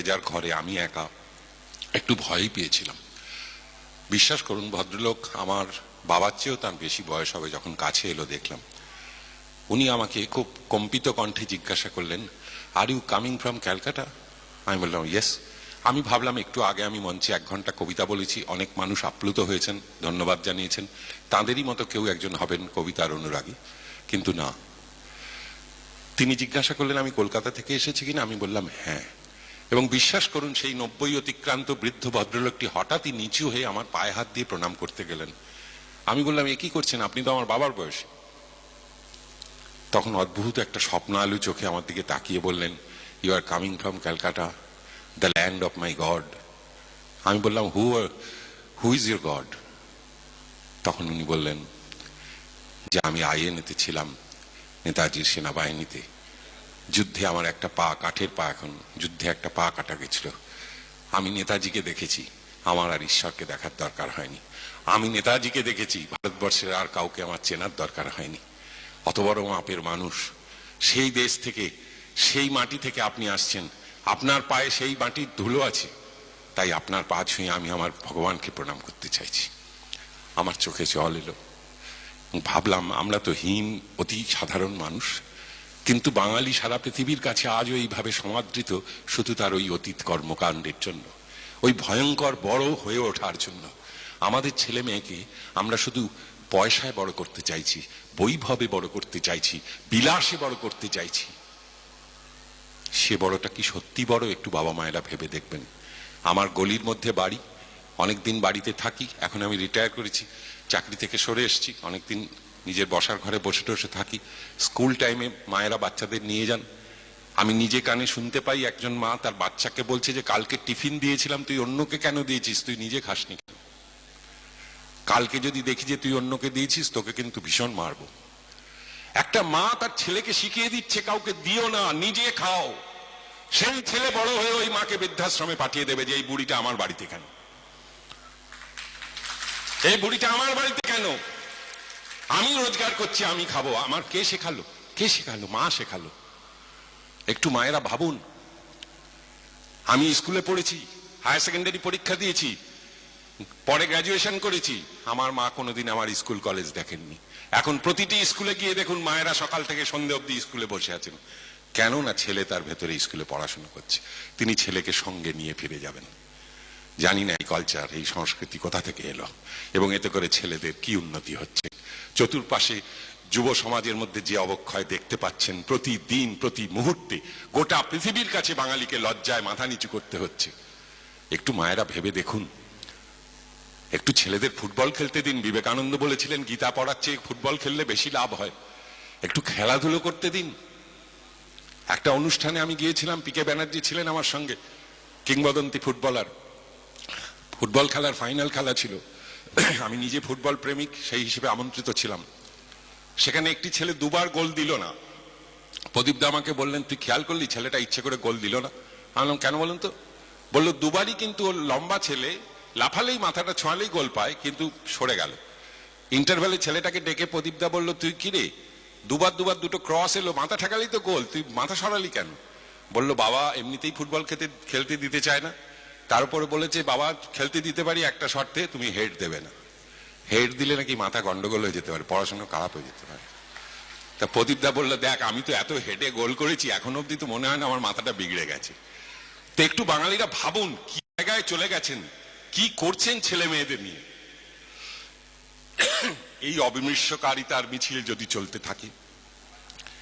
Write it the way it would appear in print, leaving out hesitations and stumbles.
যার ঘরে আমি একা, একটু ভয়ই পেয়েছিলাম। বিশ্বাস করুন ভদ্রলোক আমার বাবার চেয়েও তার বেশি বয়স হবে, যখন কাছে এলো দেখলাম। উনি আমাকে খুব কম্পিত কণ্ঠে জিজ্ঞাসা করলেন, are you coming from Calcutta? আমি বললাম ইয়েস। আমি ভাবলাম একটু আগে আমি মঞ্চে 1 ঘন্টা কবিতা বলেছি, অনেক মানুষ আপ্লুত হয়েছেন, ধন্যবাদ জানিয়েছেন, তাঁদেরই মতো কেউ একজন হবেন কবিতার অনুরাগী, কিন্তু না। তিনি জিজ্ঞাসা করলেন আমি কলকাতা থেকে এসেছি কিনা। আমি বললাম হ্যাঁ। এবং বিশ্বাস করুন সেই 90 অতিক্রান্ত বৃদ্ধ ভদ্রলোকটি হঠাৎই নিচু হয়ে আমার পায়ে হাত দিয়ে প্রণাম করতে গেলেন। আমি বললাম এ কি করছেন, আপনি তো আমার বাবার বয়সী। তখন অদ্ভুত একটা স্বপ্ন আলু চোখে আমার দিকে তাকিয়ে বললেন, you are coming from Calcutta, the land of my God. আমি বললাম হু ইজ ইউর গড? তখন উনি বললেন যে আমি আইএনএতে ছিলাম, নেতাজির সেনাবাহিনীতে। যুদ্ধে আমার একটা পা, কাঠের পা, এখন যুদ্ধে একটা পা কাটা গেছিল। আমি নেতাজিকে দেখেছি, আমার আর ঈশ্বরকে দেখার দরকার হয়নি। আমি নেতাজিকে দেখেছি, ভারতবর্ষের আর কাউকে আমার চেনার দরকার হয়নি। অত বড় মাপের মানুষ, সেই দেশ থেকে, সেই মাটি থেকে আপনি আসছেন, আপনার পায়ে সেই মাটির ধুলো আছে, তাই আপনার পা ছুঁয়ে আমি আমার ভগবানকে প্রণাম করতে চাইছি। আমার চোখে জল এলো। ভাবলাম আমরা তো হীন, অতি সাধারণ মানুষ, কিন্তু বাঙালি সারা পৃথিবীর কাছে আজও এইভাবে সমাদৃত শুধু তার ওই অতীত কর্মকাণ্ডের জন্য, ওই ভয়ঙ্কর বড় হয়ে ওঠার জন্য। আমাদের ছেলে মেয়েকে আমরা শুধু পয়সায় বড় করতে চাইছি, বৈভবে বড় করতে চাইছি, বিলাসে বড় করতে চাইছি। সে বড়টা কি সত্যি বড়? একটু বাবা মায়েরা ভেবে দেখবেন। আমার গলির মধ্যে বাড়ি, অনেকদিন বাড়িতে থাকি, এখন আমি রিটায়ার করেছি, চাকরি থেকে সরে এসেছি, অনেকদিন নিজের বসার ঘরে বসে টসে থাকি। স্কুল টাইমে মায়েরা বাচ্চাদের নিয়ে যান, আমি নিজে কানে শুনতে পাই একজন মা তার বাচ্চাকে বলছে যে কালকে টিফিন দিয়েছিলাম, তুই অন্যকে কেন দিয়েছিস, তুই নিজে খাসনি কেন? কালকে যদি দেখি যে তুই অন্যকে দিয়েছিস, তোকে কিন্তু ভীষণ মারবো। একটা মা তার ছেলেকে শিখিয়ে দিচ্ছে কাউকে দিও না, নিজে খাও। সেই ছেলে বড় হয়ে ওই মাকে বৃদ্ধাশ্রমে পাঠিয়ে দেবে যে এই বুড়িটা আমার বাড়িতে কেন, এই বুড়িটা আমার বাড়িতে কেন, আমি রোজগার করছি, আমি খাবো। আমার কে শেখালো? কে শেখালো? মা শেখালো। একটু মায়েরা ভাবুন। আমি স্কুলে পড়েছি, হায়ার সেকেন্ডারি পরীক্ষা দিয়েছি, পরে গ্র্যাজুয়েশন করেছি, আমার মা কোনোদিন আমার স্কুল কলেজ দেখেননি। এখন প্রতিটি স্কুলে গিয়ে দেখুন মায়েরা সকাল থেকে সন্ধ্যে অবধি স্কুলে বসে আছেন। কেন না? ছেলে তার ভেতরে স্কুলে পড়াশোনা করছে, তিনি ছেলেকে সঙ্গে নিয়ে ফিরে যাবেন। জানি না এই কালচার, এই সংস্কৃতি কোথা থেকে এলো, এবং এতে করে ছেলেদের কি উন্নতি হচ্ছে। চতুর্পাশে যুব সমাজের মধ্যে যে অবক্ষয় দেখতে পাচ্ছেন প্রতিদিন, প্রতি মুহূর্তে, গোটা পৃথিবীর কাছে বাঙালিকে লজ্জায় মাথা নিচু করতে হচ্ছে। একটু মায়েরা ভেবে দেখুন। একটু ছেলেদের ফুটবল খেলতে দিন। বিবেকানন্দ বলেছিলেন গীতা পড়ার চেয়ে ফুটবল খেললে বেশি লাভ হয়। একটু খেলাধুলো করতে দিন। একটা অনুষ্ঠানে আমি গিয়েছিলাম, পিকে ব্যানার্জি ছিলেন আমার সঙ্গে, কিংবদন্তি ফুটবলার। ফুটবল খেলার ফাইনাল খেলা ছিল, আমি নিজে ফুটবল প্রেমিক, সেই হিসেবে আমন্ত্রিত ছিলাম। সেখানে একটি ছেলে 2বার গোল দিল না। প্রদীপদা আমাকে বললেন, তুই খেয়াল করলি ছেলেটা ইচ্ছে করে গোল দিল না? আমি বললাম কেন বলুন তো? বললো 2বারই কিন্তু ওর লম্বা ছেলে, লাফালেই মাথাটা ছোঁয়ালেই গোল পায়, কিন্তু সরে গেল। ইন্টারভ্যালে ছেলেটাকে ডেকে প্রদীপদা বলল, তুই কি রে, 2বার দুটো ক্রস এলো, মাথা ঠেকালেই তো গোল, তুই মাথা সরালি কেন? বললো বাবা এমনিতেই ফুটবল খেলতে দিতে চায় না, তার উপরে বলেছে বাবা খেলতে দিতে পারি একটা শর্তে, তুমি হেড দেবে না। হেড দিলে নাকি মাথা গন্ডগোল হয়ে যেতে পারে, পড়াশোনা খারাপ হয়ে যেতে পারে। তা প্রদীপদা বললো, দেখ আমি তো এত হেডে গোল করেছি, এখন অব্দি তো মনে হয় না আমার মাথাটা বিগড়ে গেছে। তো একটু বাঙালিরা ভাবুন কি জায়গায় চলে গেছেন, কি করছেন ছেলে মেয়েদের নিয়ে। এই অবিমৃষ্যকারিতার মিছিল যদি চলতে থাকে,